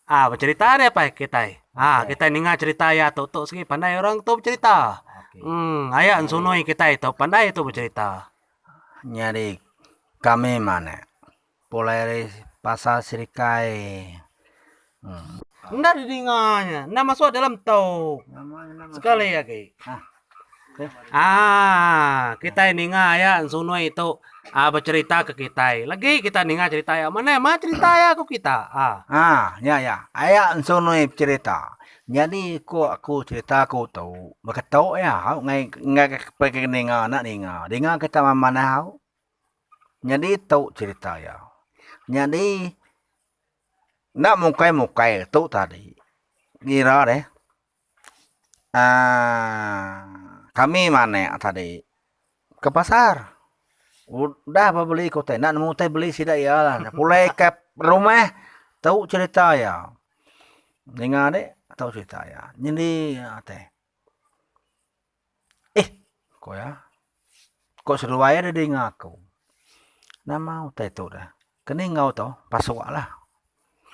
Bercerita deh apa kita? Oke. Kita ninga cerita ya tuh segi pandai orang tuh bercerita. Oke. Ayah sunoi kita itu pandai itu bercerita. Jadi kami mana? Polaris pasal serikai. Nggak didinganya, nggak masuk dalam tau. Namanya Sekali ya ki. Oke. Kita ninga ya sunoi itu bercerita ke kita. Lagi kita ninga cerita ya mana cerita ya ke kita. Ya. Ayah sunoi cerita. Jadi aku cerita aku tahu. Maka tahu ya, ngai pergi dengar nak dengar. Dengar kita mana tahu. Jadi tahu cerita ya. Jadi nak mukai tu tadi. Kira deh. Kami mana tadi ke pasar. Udah apa beli kau teh. Nak mau teh beli sida ya lah. Pulai ke rumah tahu cerita ya. Dengar deh tahu cerita ya. Jadi teh. Kau ya. Kau seru aja deh dengar aku. Nama teh tu dah. Kini ngau tu pasok lah.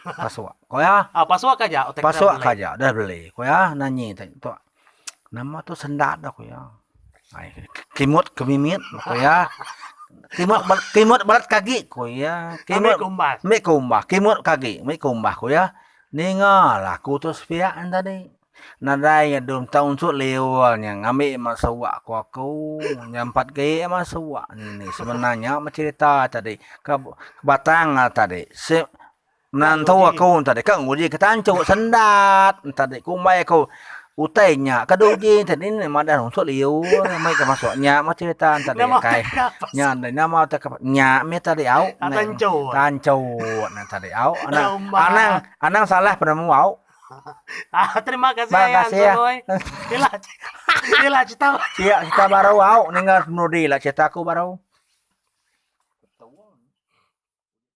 Pasok. Kau ya. Pasok aja. Pasok aja dah beli. Kau ya nanyi tu. Nama tu sendat dah kau ya. Kimut kemimit kau ya. Kimut balat kaki kau ya. Kimut kumbah. Kimut kaki. Mik kumbah kau ya. Ningal aku tu sepiak tadi. Nadai yang dum tahun su lewal yang ambil masuk aku yang 4 kali masuk ini sebenarnya cerita tadi ke batang tadi menantu aku tadi kan uji ketancu sendat tadi kumbai aku utainya kaduji tadi ini madan unsur liu mai ke masuknya ma cerita tadi kai nya nama nya me tadi au tancu tadi au anang salah pada mau au. Terima kasih ya. Gila cerita. Cerita baru au ningal nudi lah ceritaku baru.